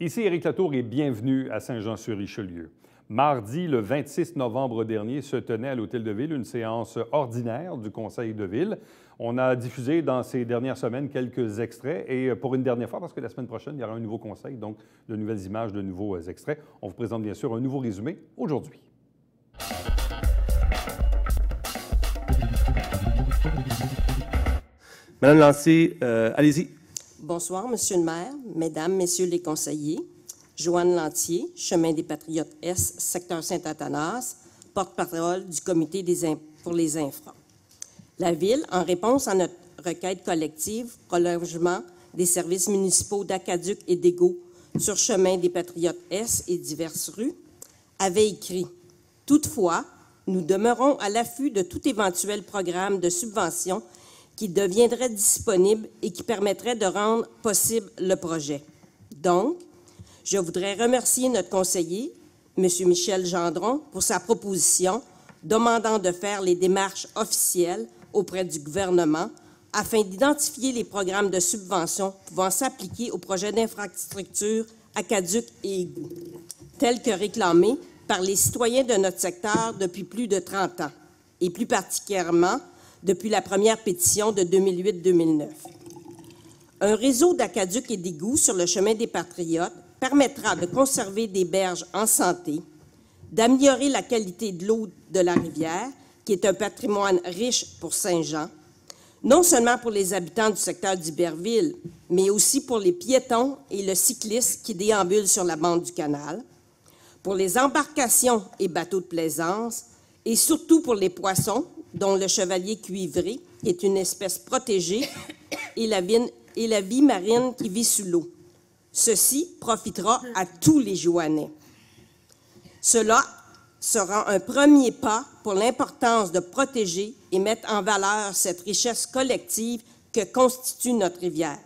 Ici Éric Latour et bienvenue à Saint-Jean-sur-Richelieu. Mardi, le 26 novembre dernier, se tenait à l'Hôtel de Ville une séance ordinaire du Conseil de Ville. On a diffusé dans ces dernières semaines quelques extraits et pour une dernière fois, parce que la semaine prochaine, il y aura un nouveau conseil, donc de nouvelles images, de nouveaux extraits. On vous présente bien sûr un nouveau résumé aujourd'hui. Madame Lantier, allez-y. Bonsoir, Monsieur le maire, Mesdames, Messieurs les conseillers. Joanne Lantier, Chemin des Patriotes Est, secteur Saint-Athanas, porte-parole du Comité pour les infras. La Ville, en réponse à notre requête collective, prolongement des services municipaux d'Aqueduc et d'Égo sur Chemin des Patriotes Est et diverses rues, avait écrit « Toutefois, nous demeurons à l'affût de tout éventuel programme de subvention qui deviendrait disponible et qui permettrait de rendre possible le projet. Donc, je voudrais remercier notre conseiller, M. Michel Gendron, pour sa proposition demandant de faire les démarches officielles auprès du gouvernement afin d'identifier les programmes de subvention pouvant s'appliquer au projet d'infrastructure Aqueduc et Égout, tels que réclamés par les citoyens de notre secteur depuis plus de 30 ans, et plus particulièrement depuis la première pétition de 2008-2009. Un réseau d'aqueducs et d'égouts sur le chemin des Patriotes permettra de conserver des berges en santé, d'améliorer la qualité de l'eau de la rivière, qui est un patrimoine riche pour Saint-Jean, non seulement pour les habitants du secteur d'Iberville, mais aussi pour les piétons et le cycliste qui déambulent sur la bande du canal, pour les embarcations et bateaux de plaisance, et surtout pour les poissons, dont le chevalier cuivré est une espèce protégée, et la vie marine qui vit sous l'eau. Ceci profitera à tous les Jouanais. Cela sera un premier pas pour l'importance de protéger et mettre en valeur cette richesse collective que constitue notre rivière.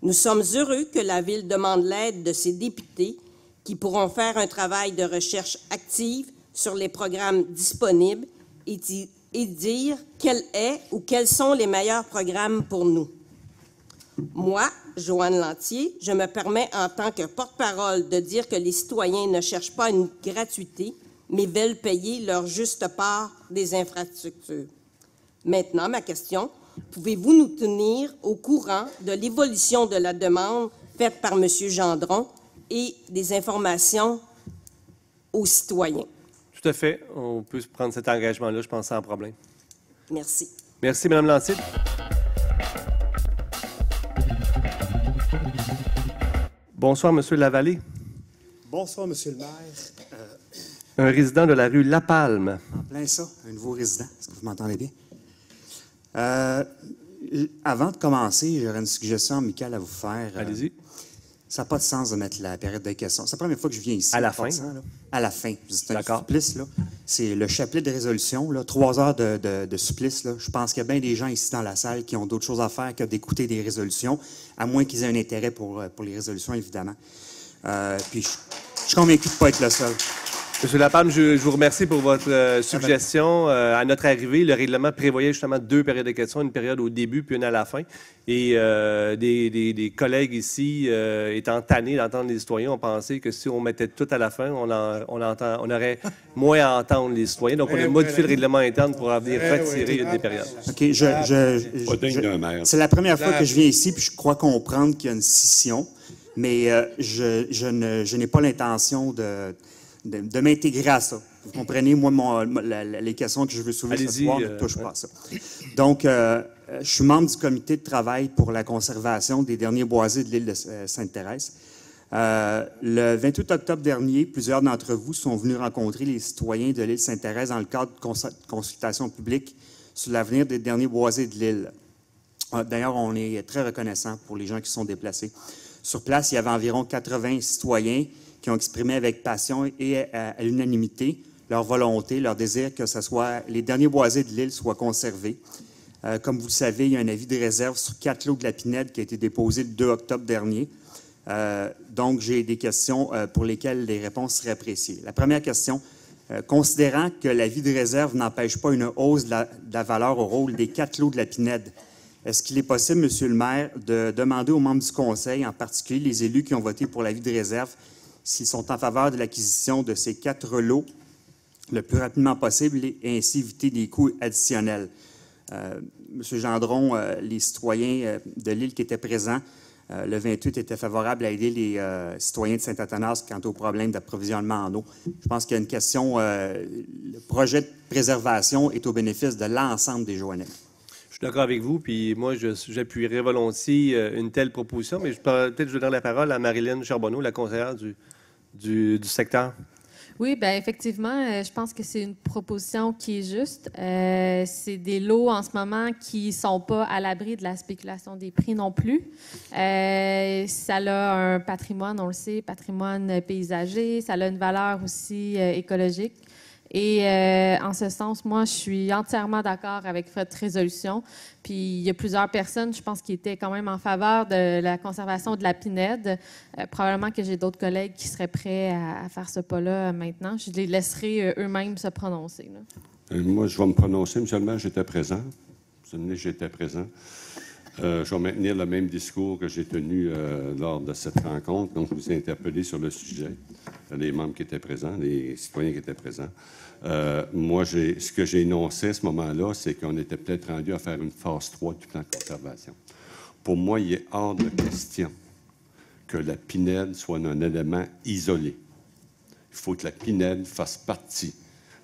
Nous sommes heureux que la Ville demande l'aide de ses députés qui pourront faire un travail de recherche active sur les programmes disponibles et dire quel est ou quels sont les meilleurs programmes pour nous. Moi, Joanne Lantier, je me permets en tant que porte-parole de dire que les citoyens ne cherchent pas une gratuité, mais veulent payer leur juste part des infrastructures. Maintenant, ma question, pouvez-vous nous tenir au courant de l'évolution de la demande faite par M. Gendron et des informations aux citoyens? Tout à fait. On peut prendre cet engagement-là, je pense, sans problème. Merci. Merci, Mme Lantier. Bonsoir, M. Lavallée. Bonsoir, M. le maire. Un résident de la rue La Palme. En plein ça, un nouveau résident. Est-ce que vous m'entendez bien? Avant de commencer, j'aurais une suggestion amicale à vous faire. Allez-y. Ça n'a pas de sens de mettre la période de questions. C'est la première fois que je viens ici. À la fin? À la fin. C'est un supplice, là. C'est le chapelet de résolution, là. 3 heures de supplice, là. Je pense qu'il y a bien des gens ici dans la salle qui ont d'autres choses à faire que d'écouter des résolutions, à moins qu'ils aient un intérêt pour les résolutions, évidemment. Puis, je suis convaincu de ne pas être le seul. Monsieur Lapalme, je vous remercie pour votre suggestion. À notre arrivée, le règlement prévoyait justement 2 périodes de questions, une période au début puis une à la fin. Et des collègues ici, étant tannés d'entendre les citoyens, ont pensé que si on mettait tout à la fin, on aurait moins à entendre les citoyens. Donc, on a modifié le règlement interne pour venir retirer une des périodes. OK, c'est la première fois que je viens ici, puis je crois comprendre qu'il y a une scission, mais je n'ai pas l'intention de m'intégrer à ça. Vous comprenez, moi, les questions que je veux soulever ce soir ne touchent pas à ça. Donc, je suis membre du comité de travail pour la conservation des derniers boisés de l'île de Sainte-Thérèse. Le 28 octobre dernier, plusieurs d'entre vous sont venus rencontrer les citoyens de l'île Sainte-Thérèse dans le cadre de consultation publique sur l'avenir des derniers boisés de l'île. D'ailleurs, on est très reconnaissant pour les gens qui sont déplacés. Sur place, il y avait environ 80 citoyens qui ont exprimé avec passion et à l'unanimité leur volonté, leur désir que les derniers boisés de l'île soient conservés. Comme vous le savez, il y a un avis de réserve sur 4 lots de la Pinède qui a été déposé le 2 octobre dernier. Donc, j'ai des questions pour lesquelles les réponses seraient appréciées. La première question, considérant que l'avis de réserve n'empêche pas une hausse de la valeur au rôle des 4 lots de la Pinède, Est-ce qu'il est possible, Monsieur le maire, de demander aux membres du conseil, en particulier les élus qui ont voté pour l'avis de réserve, s'ils sont en faveur de l'acquisition de ces 4 lots le plus rapidement possible et ainsi éviter des coûts additionnels? Monsieur Gendron, les citoyens de l'île qui étaient présents, le 28 étaient favorables à aider les citoyens de Saint-Athanas quant au problème d'approvisionnement en eau. Je pense qu'il y a une question, le projet de préservation est au bénéfice de l'ensemble des Joannais. Je suis d'accord avec vous, puis moi, j'appuierais volontiers une telle proposition, mais peut-être je donnerai la parole à Marilyn Charbonneau, la conseillère du secteur. Oui, bien effectivement, je pense que c'est une proposition qui est juste. C'est des lots en ce moment qui ne sont pas à l'abri de la spéculation des prix non plus. Ça a un patrimoine, on le sait, patrimoine paysager, ça a une valeur aussi écologique. Et en ce sens, moi, je suis entièrement d'accord avec votre résolution. Puis il y a plusieurs personnes, je pense, qui étaient quand même en faveur de la conservation de la pinède. Probablement que j'ai d'autres collègues qui seraient prêts à faire ce pas-là maintenant. Je les laisserai eux-mêmes se prononcer. Moi, je vais me prononcer. Monsieur le maire, j'étais présent. J'étais présent. Je vais maintenir le même discours que j'ai tenu lors de cette rencontre. Donc, je vous ai interpellé sur le sujet, les membres qui étaient présents, les citoyens qui étaient présents. Moi, ce que j'ai énoncé à ce moment-là, c'est qu'on était peut-être rendu à faire une phase 3 du plan de conservation. Pour moi, il est hors de question que la pinède soit un élément isolé. Il faut que la pinède fasse partie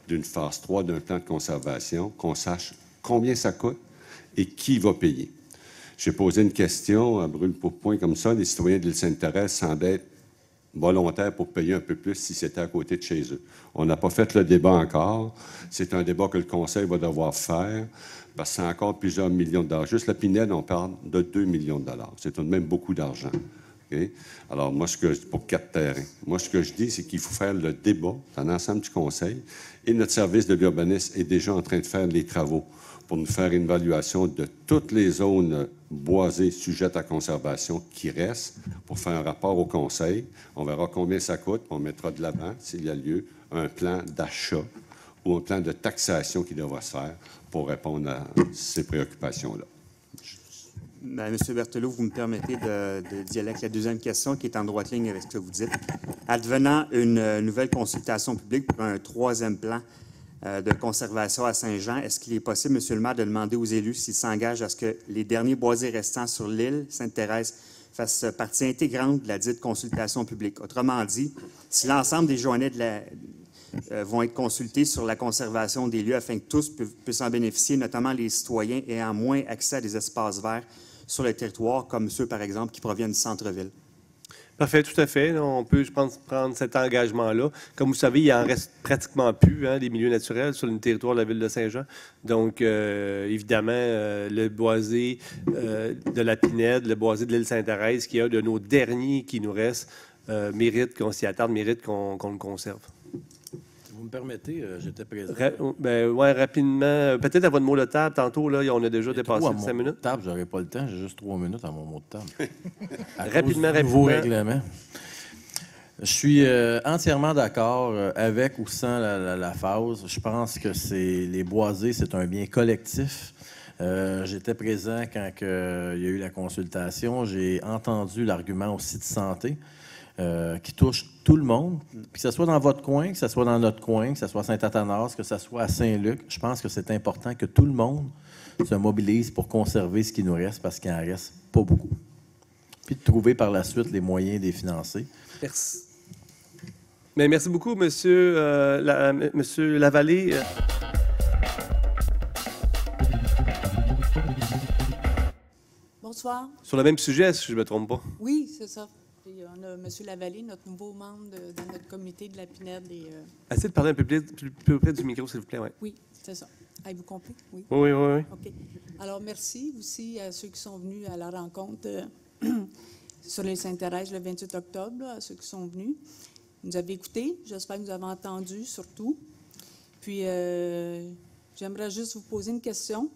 d'une phase 3 d'un plan de conservation, qu'on sache combien ça coûte et qui va payer. J'ai posé une question à brûle-pourpoint comme ça. Les citoyens de l'île Sainte-Thérèse semblaient être volontaires pour payer un peu plus si c'était à côté de chez eux. On n'a pas fait le débat encore. C'est un débat que le Conseil va devoir faire parce que c'est encore plusieurs millions de dollars. Juste la pinède, on parle de 2 millions de dollars. C'est tout de même beaucoup d'argent. Okay? Alors, moi, pour 4 terrains. Moi, ce que je dis, c'est qu'il faut faire le débat dans l'ensemble du Conseil et notre service de l'urbanisme est déjà en train de faire les travaux pour nous faire une évaluation de toutes les zones boisées sujettes à conservation qui restent, pour faire un rapport au Conseil. On verra combien ça coûte, puis on mettra de l'avant, s'il y a lieu, un plan d'achat ou un plan de taxation qui devra se faire pour répondre à ces préoccupations-là. Monsieur Berthelot, vous me permettez d'y aller avec la deuxième question qui est en droite ligne avec ce que vous dites. Advenant une nouvelle consultation publique pour un 3e plan de conservation à Saint-Jean, est-ce qu'il est possible, Monsieur le maire, de demander aux élus s'ils s'engagent à ce que les derniers boisés restants sur l'île Sainte-Thérèse fassent partie intégrante de la dite consultation publique? Autrement dit, si l'ensemble des Joannais vont être consultés sur la conservation des lieux afin que tous puissent en bénéficier, notamment les citoyens ayant moins accès à des espaces verts sur le territoire, comme ceux, par exemple, qui proviennent du centre-ville. Parfait, tout à fait. On peut, je pense, prendre cet engagement-là. Comme vous savez, il en reste pratiquement plus des milieux naturels sur le territoire de la ville de Saint-Jean. Donc, évidemment, le boisé de la Pinède, le boisé de l'île Sainte-Thérèse, qui est un de nos derniers qui nous reste, mérite qu'on s'y attarde, mérite qu'on le conserve. Vous me permettez, j'étais présent. Oui, rapidement. Peut-être à votre mot de table. Tantôt, là, on a déjà dépassé 5 minutes. Mot de table, j'aurais pas le temps. J'ai juste 3 minutes à mon mot de table. Rapidement. Nouveau règlement. Je suis entièrement d'accord avec ou sans la phase. Je pense que les boisés, c'est un bien collectif. J'étais présent quand il y a eu la consultation. J'ai entendu l'argument aussi de santé. Qui touche tout le monde, que ce soit dans votre coin, que ce soit dans notre coin, que ce soit à Saint-Athanas, que ce soit à Saint-Luc. Je pense que c'est important que tout le monde se mobilise pour conserver ce qui nous reste, parce qu'il n'en reste pas beaucoup. Puis de trouver par la suite les moyens de les financer. Merci. Mais merci beaucoup, Monsieur Lavallée. Bonsoir. Sur le même sujet, si je ne me trompe pas. Oui, c'est ça. Puis on a M. Lavallée, notre nouveau membre dans notre comité de la Pinède. Essayez de parler un peu plus près du micro, s'il vous plaît. Ouais. Oui, c'est ça. Avez-vous compris? Oui. Oui. OK. Alors, merci aussi à ceux qui sont venus à la rencontre sur l'île Sainte-Thérèse le 28 octobre, à ceux qui sont venus. Vous nous avez écoutés. J'espère que vous avez entendu, surtout. Puis, j'aimerais juste vous poser une question.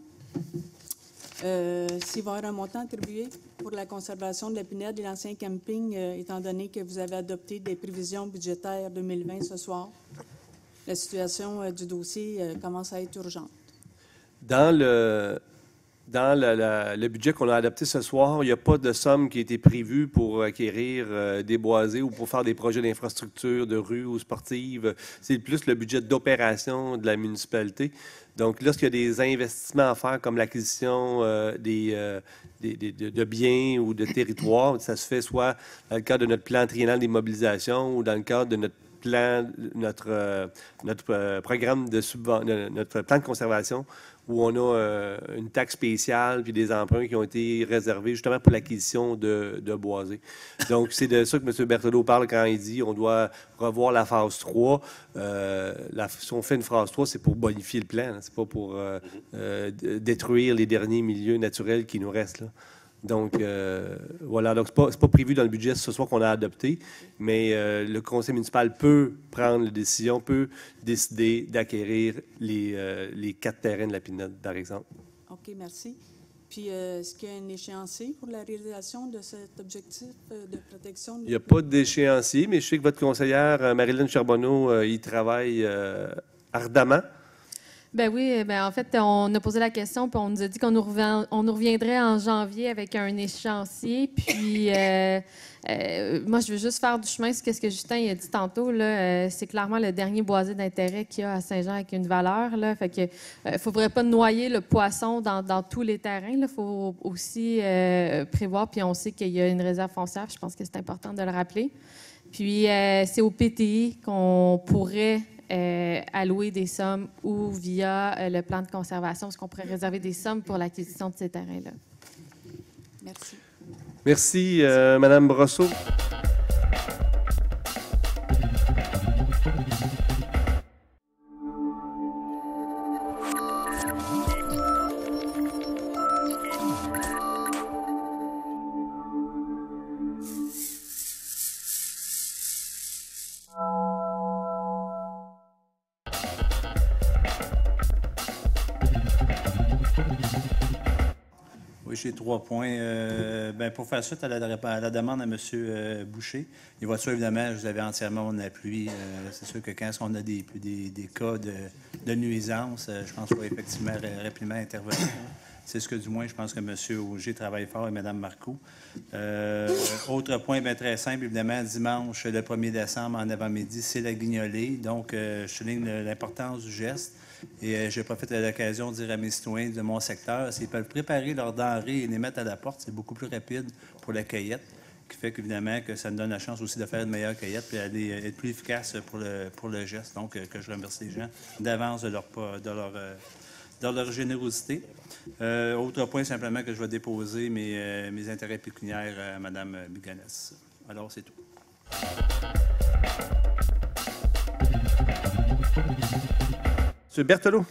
S'il va y avoir un montant attribué pour la conservation de la Pinède et l'ancien camping, étant donné que vous avez adopté des prévisions budgétaires 2020 ce soir, la situation du dossier commence à être urgente. Dans dans le budget qu'on a adopté ce soir, il n'y a pas de somme qui a été prévue pour acquérir des boisés ou pour faire des projets d'infrastructure, de rues ou sportives. C'est plus le budget d'opération de la municipalité. Donc, lorsqu'il y a des investissements à faire, comme l'acquisition de biens ou de territoires, ça se fait soit dans le cadre de notre plan triennal des mobilisations ou dans le cadre de notre programme notre plan de conservation, où on a une taxe spéciale puis des emprunts qui ont été réservés justement pour l'acquisition de boisés. Donc, c'est de ça que M. Berthelot parle quand il dit on doit revoir la phase 3. Si on fait une phase 3, c'est pour bonifier le plan, c'est pas pour détruire les derniers milieux naturels qui nous restent, là. Donc, voilà. Donc, c'est pas prévu dans le budget ce soir qu'on a adopté, mais le conseil municipal peut prendre la décision, peut décider d'acquérir les 4 terrains de la Pinode, par exemple. OK, merci. Puis, est-ce qu'il y a un échéancier pour la réalisation de cet objectif de protection? Il n'y a pas d'échéancier, mais je sais que votre conseillère, Marilyn Charbonneau, y travaille ardemment. Ben oui, en fait, on a posé la question, puis on nous a dit qu'on nous reviendrait en janvier avec un échéancier. Puis, moi, je veux juste faire du chemin sur ce que Justin a dit tantôt. C'est clairement le dernier boisé d'intérêt qu'il y a à Saint-Jean avec une valeur. Là, fait que il ne faudrait pas noyer le poisson dans tous les terrains. Il faut aussi prévoir, puis on sait qu'il y a une réserve foncière. Je pense que c'est important de le rappeler. Puis, c'est au PTI qu'on pourrait allouer des sommes ou via le plan de conservation, est-ce qu'on pourrait réserver des sommes pour l'acquisition de ces terrains-là? Merci. Merci, Mme Brosseau. Oui, j'ai 3 points. Pour faire suite à la demande à M. Boucher, les voitures, évidemment, vous avez entièrement mon appui. C'est sûr que quand on a des cas de nuisance, je pense qu'il faut effectivement rapidement intervenir. C'est ce que, du moins, je pense que M. Auger travaille fort et Mme Marcoux. Autre point bien très simple, évidemment, dimanche, le 1er décembre, en avant-midi, c'est la guignolée. Donc, je souligne l'importance du geste. Et je profite de l'occasion de dire à mes citoyens de mon secteur, s'ils peuvent préparer leurs denrées et les mettre à la porte, c'est beaucoup plus rapide pour la cueillette, qui fait qu'évidemment que ça nous donne la chance aussi de faire une meilleure cueillette et d'aller être plus efficace pour le geste. Donc, que je remercie les gens d'avance de leur générosité. Autre point, simplement, que je vais déposer mes intérêts pécuniaires à Mme Biganès. Alors, c'est tout. M. Berthelot.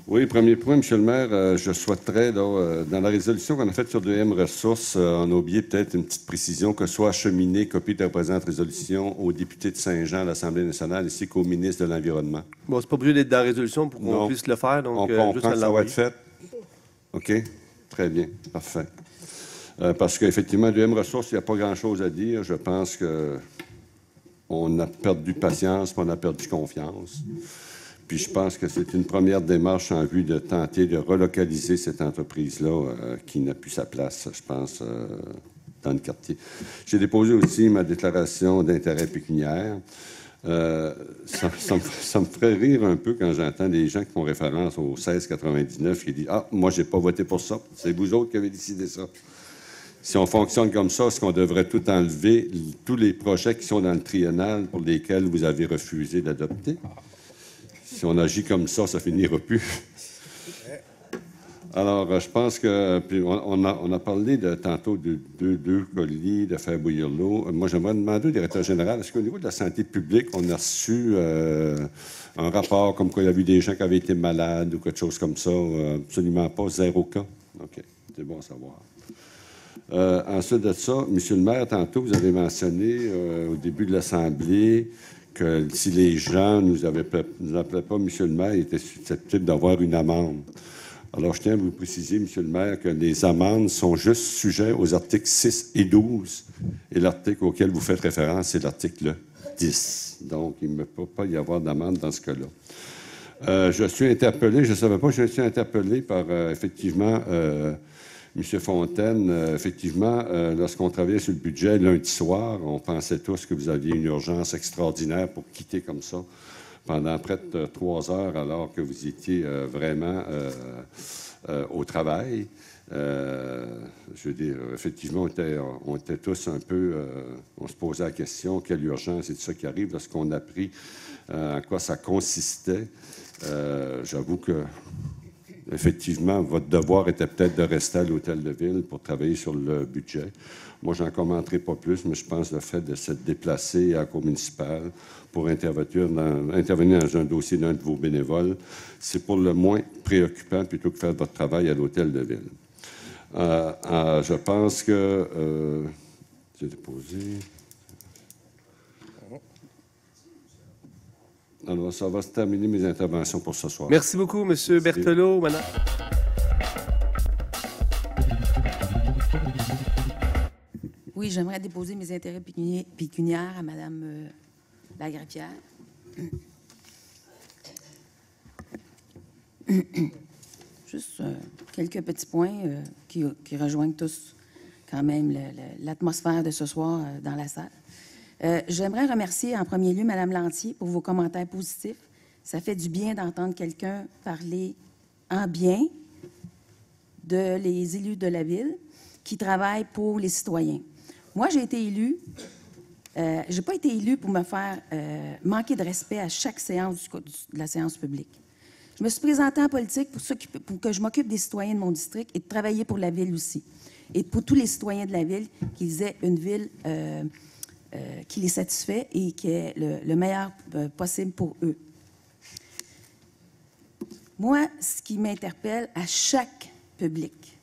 Oui, premier point, M. le maire, je souhaiterais, dans la résolution qu'on a faite sur DM Ressources, on a oublié peut-être une petite précision, que soit acheminée copie de la présente résolution aux députés de Saint-Jean à l'Assemblée nationale ainsi qu'au ministre de l'Environnement. Bon, c'est pas obligé d'être dans la résolution pour qu'on puisse le faire, donc on comprend que ça va être fait. OK? Très bien. Parfait. Parce qu'effectivement, DM Ressources, il n'y a pas grand-chose à dire. Je pense qu'on a perdu patience, on a perdu confiance. Puis je pense que c'est une première démarche en vue de tenter de relocaliser cette entreprise-là qui n'a plus sa place, je pense, dans le quartier. J'ai déposé aussi ma déclaration d'intérêt pécuniaire. Ça me ferait rire un peu quand j'entends des gens qui font référence au 1699 qui disent « Ah, moi, j'ai pas voté pour ça. C'est vous autres qui avez décidé ça. » Si on fonctionne comme ça, est-ce qu'on devrait tout enlever, tous les projets qui sont dans le triennal pour lesquels vous avez refusé d'adopter? Si on agit comme ça, ça finira plus. Alors, je pense que... Puis on a parlé tantôt de deux colliers, de faire bouillir l'eau. Moi, j'aimerais demander au directeur général, est-ce qu'au niveau de la santé publique, on a reçu un rapport comme quoi il y a eu des gens qui avaient été malades ou quelque chose comme ça? Absolument pas, 0 cas. OK, c'est bon à savoir. Ensuite de ça, M. le maire, tantôt, vous avez mentionné au début de l'Assemblée que si les gens ne nous appelaient pas M. le maire, ils étaient susceptibles d'avoir une amende. Alors, je tiens à vous préciser, M. le maire, que les amendes sont juste sujets aux articles 6 et 12. Et l'article auquel vous faites référence, c'est l'article 10. Donc, il ne peut pas y avoir d'amende dans ce cas-là. Je suis interpellé, je ne savais pas, je suis interpellé par, effectivement, M. Fontaine. Effectivement, lorsqu'on travaillait sur le budget lundi soir, on pensait tous que vous aviez une urgence extraordinaire pour quitter comme ça pendant près de 3 heures, alors que vous étiez vraiment au travail. Je veux dire, effectivement, on était tous un peu... on se posait la question, quelle urgence est ça qui arrive lorsqu'on a appris en quoi ça consistait. J'avoue que, effectivement, votre devoir était peut-être de rester à l'Hôtel de Ville pour travailler sur le budget. Moi, je n'en commenterai pas plus, mais je pense que le fait de se déplacer à la Cour municipale pour intervenir dans un dossier d'un de vos bénévoles, c'est pour le moins préoccupant plutôt que faire votre travail à l'Hôtel de Ville. Je pense que... j'ai déposé... Alors, ça va se terminer mes interventions pour ce soir. Merci beaucoup, M. Berthelot. Madame. Oui, j'aimerais déposer mes intérêts pécuniaires à Mme Lagraffière. Juste quelques petits points qui rejoignent tous quand même l'atmosphère de ce soir dans la salle. J'aimerais remercier en premier lieu Mme Lantier pour vos commentaires positifs. Ça fait du bien d'entendre quelqu'un parler en bien des élus de la Ville qui travaillent pour les citoyens. Moi, j'ai été élue. Je n'ai pas été élue pour me faire manquer de respect à chaque séance de la séance publique. Je me suis présentée en politique pour que je m'occupe des citoyens de mon district et de travailler pour la Ville aussi. Et pour tous les citoyens de la Ville, qu'ils aient une Ville qui les satisfait et qui est le meilleur possible pour eux. Moi, ce qui m'interpelle à chaque public,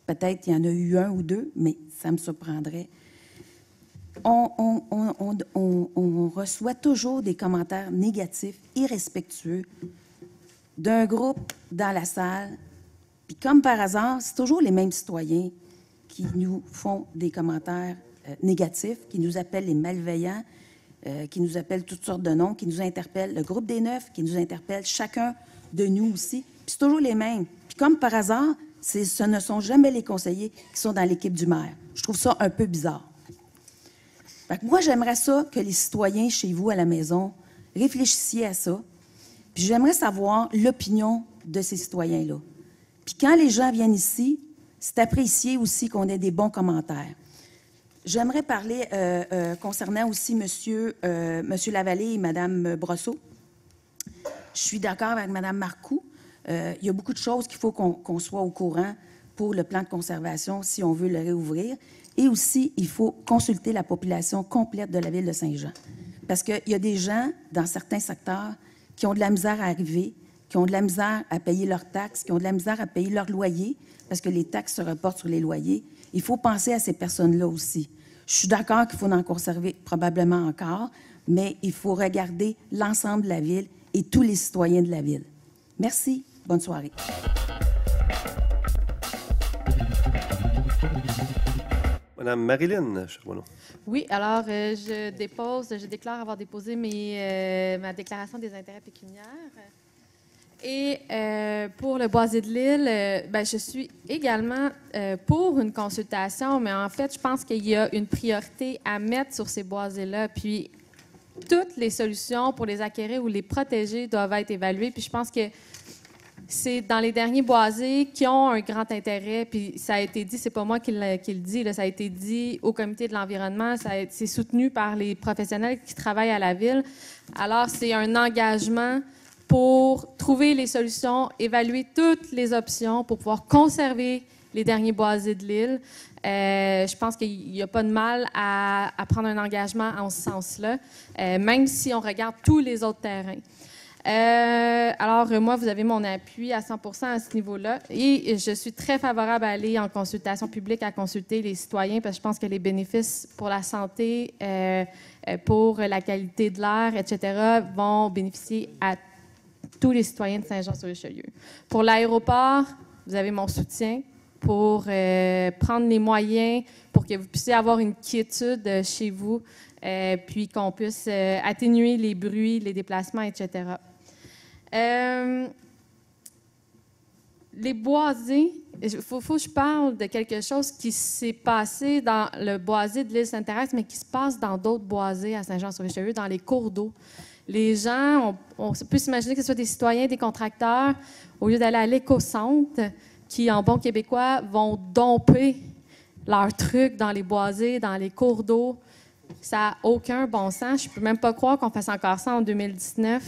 peut-être qu'il y en a eu un ou deux, mais ça me surprendrait, on reçoit toujours des commentaires négatifs, irrespectueux, d'un groupe dans la salle. Puis comme par hasard, c'est toujours les mêmes citoyens qui nous font des commentaires négatifs, qui nous appellent les malveillants, qui nous appellent toutes sortes de noms, qui nous interpellent, le groupe des Neufs, qui nous interpelle, chacun de nous aussi. Puis c'est toujours les mêmes. Puis comme par hasard, ce ne sont jamais les conseillers qui sont dans l'équipe du maire. Je trouve ça un peu bizarre. Fait que moi, j'aimerais ça que les citoyens chez vous à la maison réfléchissiez à ça. Puis j'aimerais savoir l'opinion de ces citoyens-là. Puis quand les gens viennent ici, c'est apprécié aussi qu'on ait des bons commentaires. J'aimerais parler concernant aussi M. Lavallée et Mme Brosseau. Je suis d'accord avec Mme Marcoux. Il y a beaucoup de choses qu'il faut qu'on soit au courant pour le plan de conservation si on veut le réouvrir. Et aussi, il faut consulter la population complète de la ville de Saint-Jean. Parce qu'il y a des gens dans certains secteurs qui ont de la misère à arriver, qui ont de la misère à payer leurs taxes, qui ont de la misère à payer leur loyer, parce que les taxes se reportent sur les loyers. Il faut penser à ces personnes-là aussi. Je suis d'accord qu'il faut en conserver probablement encore, mais il faut regarder l'ensemble de la ville et tous les citoyens de la ville. Merci. Bonne soirée. Madame Marilyn Charbonneau. Oui, alors je déclare avoir déposé ma déclaration des intérêts pécuniaires. Et pour le Boisé de l'Île, je suis également pour une consultation, mais en fait, je pense qu'il y a une priorité à mettre sur ces boisés-là. Puis, toutes les solutions pour les acquérir ou les protéger doivent être évaluées. Puis, je pense que c'est dans les derniers boisés qui ont un grand intérêt. Puis, ça a été dit, c'est pas moi qui le dis, là, ça a été dit au comité de l'environnement, c'est soutenu par les professionnels qui travaillent à la ville. Alors, c'est un engagement pour trouver les solutions, évaluer toutes les options pour pouvoir conserver les derniers boisés de l'île. Je pense qu'il n'y a pas de mal à prendre un engagement en ce sens-là, même si on regarde tous les autres terrains. Alors, moi, vous avez mon appui à 100% à ce niveau-là. Et je suis très favorable à aller en consultation publique, à consulter les citoyens, parce que je pense que les bénéfices pour la santé, pour la qualité de l'air, etc., vont bénéficier à tous les citoyens de Saint-Jean-sur-Richelieu. Pour l'aéroport, vous avez mon soutien pour prendre les moyens pour que vous puissiez avoir une quiétude chez vous, puis qu'on puisse atténuer les bruits, les déplacements, etc. Les boisés, il faut que je parle de quelque chose qui s'est passé dans le boisé de l'île Sainte-Thérèse, mais qui se passe dans d'autres boisés à Saint-Jean-sur-Richelieu, dans les cours d'eau. Les gens, on peut s'imaginer que ce soit des citoyens, des contracteurs, au lieu d'aller à l'éco-centre, qui, en bon québécois, vont domper leurs trucs dans les boisés, dans les cours d'eau. Ça n'a aucun bon sens. Je ne peux même pas croire qu'on fasse encore ça en 2019.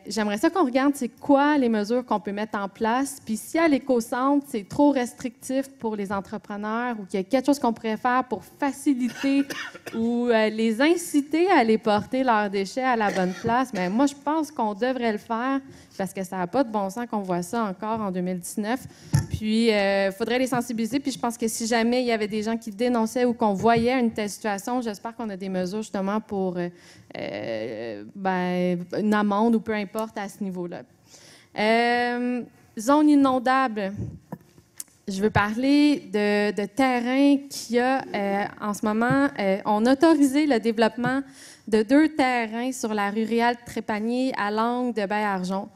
J'aimerais ça qu'on regarde c'est quoi les mesures qu'on peut mettre en place. Puis si à l'éco-centre, c'est trop restrictif pour les entrepreneurs ou qu'il y a quelque chose qu'on pourrait faire pour faciliter ou les inciter à aller porter leurs déchets à la bonne place, bien, moi, je pense qu'on devrait le faire parce que ça n'a pas de bon sens qu'on voit ça encore en 2019. Puis, il faudrait les sensibiliser. Puis, je pense que si jamais il y avait des gens qui dénonçaient ou qu'on voyait une telle situation, j'espère qu'on a des mesures justement pour une amende ou peu importe à ce niveau-là. Zone inondable. Je veux parler de terrain qu'il y a en ce moment. On a autorisé le développement de 2 terrains sur la rue Réal-Trépanier à l'angle de Baie-Argent.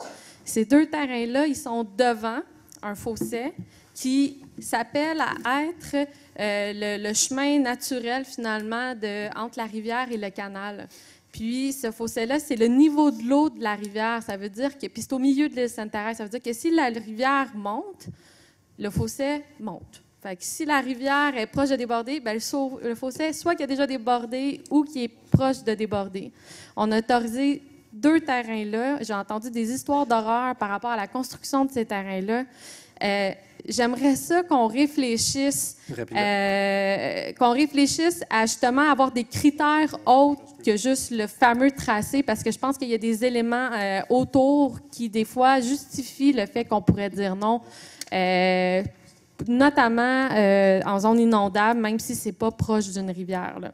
Ces 2 terrains-là, ils sont devant un fossé qui s'appelle à être le chemin naturel, finalement, entre la rivière et le canal. Puis, ce fossé-là, c'est le niveau de l'eau de la rivière. Ça veut dire que, puis c'est au milieu de l'île Sainte-Thérèse, ça veut dire que si la rivière monte, le fossé monte. Fait que si la rivière est proche de déborder, bien, le fossé, soit qu'il a déjà débordé ou qu'il est proche de déborder. On a autorisé 2 terrains-là. J'ai entendu des histoires d'horreur par rapport à la construction de ces terrains-là. J'aimerais ça qu'on réfléchisse à justement avoir des critères autres que juste le fameux tracé, parce que je pense qu'il y a des éléments autour qui, des fois, justifient le fait qu'on pourrait dire non. Notamment en zone inondable, même si ce n'est pas proche d'une rivière. Là.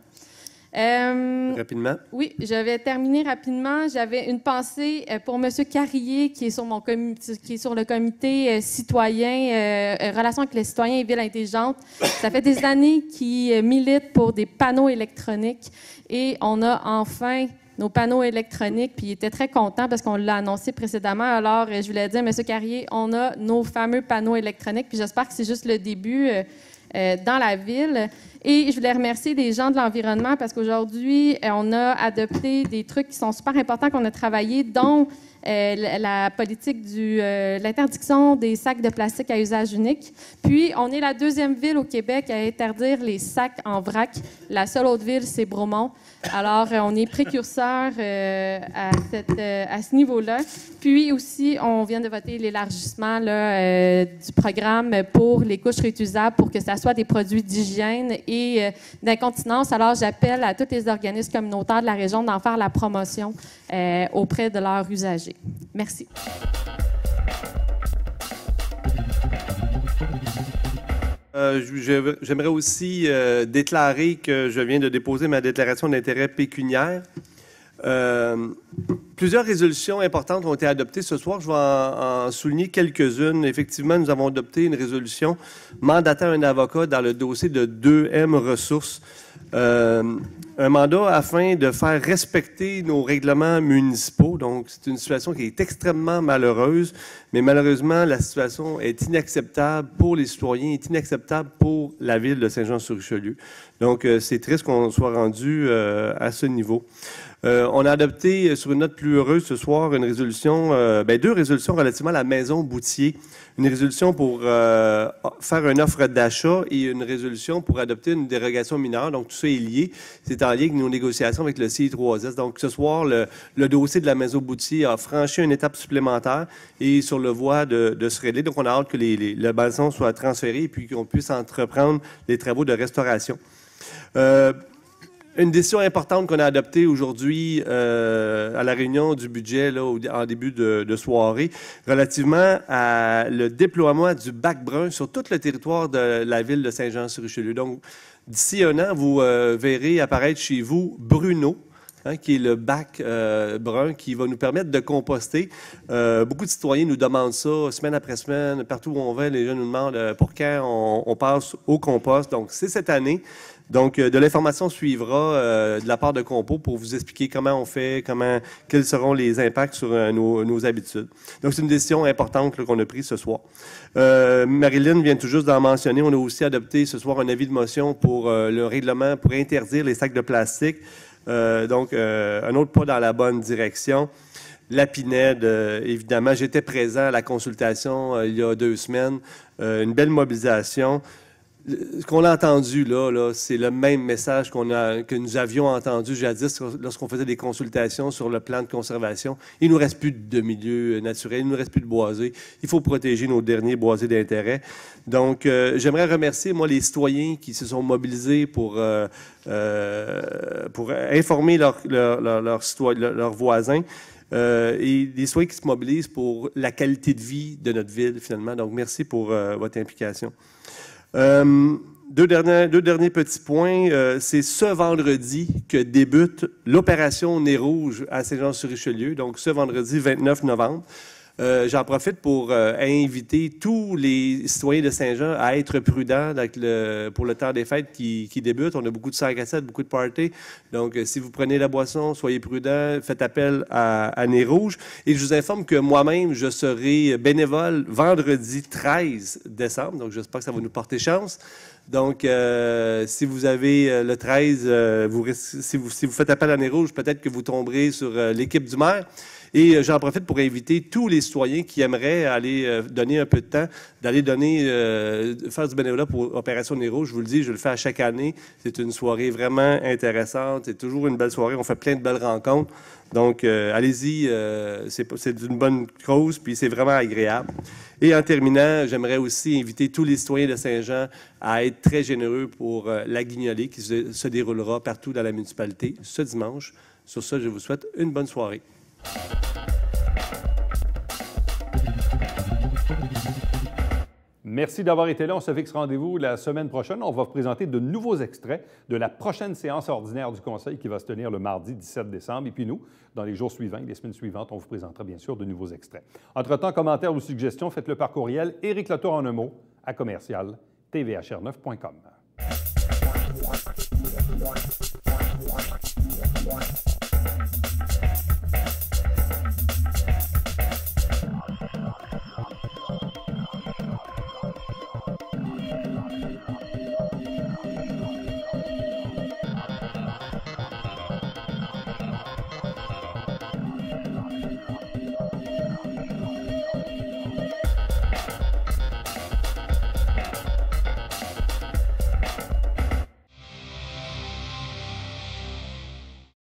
Rapidement. Oui, je vais terminer rapidement. J'avais une pensée pour M. Carrier, qui est sur le comité citoyen, Relations avec les citoyens et villes intelligentes. Ça fait des années qu'il milite pour des panneaux électroniques et on a enfin nos panneaux électroniques, puis il était très content parce qu'on l'a annoncé précédemment. Alors, je voulais dire, M. Carrier, on a nos fameux panneaux électroniques, puis j'espère que c'est juste le début dans la ville. Et je voulais remercier les gens de l'environnement parce qu'aujourd'hui, on a adopté des trucs qui sont super importants qu'on a travaillé, dont la politique l'interdiction des sacs de plastique à usage unique. Puis, on est la 2e ville au Québec à interdire les sacs en vrac. La seule autre ville, c'est Bromont. Alors, on est précurseur à ce niveau-là. Puis aussi, on vient de voter l'élargissement du programme pour les couches réutilisables pour que ça soit des produits d'hygiène et d'incontinence. Alors, j'appelle à tous les organismes communautaires de la région d'en faire la promotion auprès de leurs usagers. Merci. J'aimerais aussi déclarer que je viens de déposer ma déclaration d'intérêt pécuniaire. Plusieurs résolutions importantes ont été adoptées ce soir. Je vais en souligner quelques-unes. Effectivement, nous avons adopté une résolution mandatant un avocat dans le dossier de 2M Ressources. Un mandat afin de faire respecter nos règlements municipaux. Donc, c'est une situation qui est extrêmement malheureuse, mais malheureusement, la situation est inacceptable pour les citoyens, est inacceptable pour la ville de Saint-Jean-sur-Richelieu. Donc, c'est triste qu'on soit rendu à ce niveau. On a adopté, sur une note plus heureuse ce soir, une résolution, 2 résolutions relativement à la maison Boutier. Une résolution pour faire une offre d'achat et une résolution pour adopter une dérogation mineure. Donc, tout ça est lié. C'est en lien avec nos négociations avec le CI3S. Donc, ce soir, le dossier de la maison Boutier a franchi une étape supplémentaire et sur le voie de se régler. Donc, on a hâte que le bâton soit transféré et puis qu'on puisse entreprendre les travaux de restauration. Une décision importante qu'on a adoptée aujourd'hui à la réunion du budget là, en début de soirée, relativement à le déploiement du bac brun sur tout le territoire de la ville de Saint-Jean-sur-Richelieu. Donc, d'ici un an, vous verrez apparaître chez vous Bruno, qui est le bac brun qui va nous permettre de composter. Beaucoup de citoyens nous demandent ça semaine après semaine. Partout où on va, les gens nous demandent pour quand on passe au compost. Donc, c'est cette année. Donc, de l'information suivra de la part de Compo pour vous expliquer comment on fait, quels seront les impacts sur nos habitudes. Donc, c'est une décision importante qu'on a prise ce soir. Marilyn vient tout juste d'en mentionner. On a aussi adopté ce soir un avis de motion pour le règlement pour interdire les sacs de plastique. Donc, un autre pas dans la bonne direction. La PINED, évidemment, j'étais présent à la consultation il y a 2 semaines. Une belle mobilisation. Ce qu'on a entendu là c'est le même message que nous avions entendu jadis lorsqu'on faisait des consultations sur le plan de conservation. Il ne nous reste plus de milieu naturel, il ne nous reste plus de boisés. Il faut protéger nos derniers boisés d'intérêt. Donc, j'aimerais remercier, moi, les citoyens qui se sont mobilisés pour informer leurs voisins. Et des citoyens qui se mobilisent pour la qualité de vie de notre ville, finalement. Donc, merci pour votre implication. Deux derniers petits points. C'est ce vendredi que débute l'opération Nez Rouge à Saint-Jean-sur-Richelieu, donc ce vendredi 29 novembre. J'en profite pour inviter tous les citoyens de Saint-Jean à être prudents pour le temps des fêtes qui débute. On a beaucoup de 5 à 7, beaucoup de parties. Donc, si vous prenez la boisson, soyez prudents, faites appel à Nez Rouge. Et je vous informe que moi-même, je serai bénévole vendredi 13 décembre. Donc, j'espère que ça va nous porter chance. Donc, si vous avez le 13, si vous faites appel à Nez Rouge, peut-être que vous tomberez sur l'équipe du maire. Et j'en profite pour inviter tous les citoyens qui aimeraient aller donner un peu de temps, d'aller faire du bénévolat pour Opération Nez Rouge. Je vous le dis, je le fais à chaque année. C'est une soirée vraiment intéressante. C'est toujours une belle soirée. On fait plein de belles rencontres. Donc, allez-y. C'est une bonne cause, puis c'est vraiment agréable. Et en terminant, j'aimerais aussi inviter tous les citoyens de Saint-Jean à être très généreux pour la guignolée qui se déroulera partout dans la municipalité ce dimanche. Sur ce, je vous souhaite une bonne soirée. Merci d'avoir été là. On se fixe rendez-vous la semaine prochaine. On va vous présenter de nouveaux extraits de la prochaine séance ordinaire du Conseil qui va se tenir le mardi 17 décembre. Et puis nous, dans les jours suivants, les semaines suivantes, on vous présentera bien sûr de nouveaux extraits. Entre-temps, commentaires ou suggestions, faites-le par courriel. Éric Latour en un mot à commercial tvhr9.com.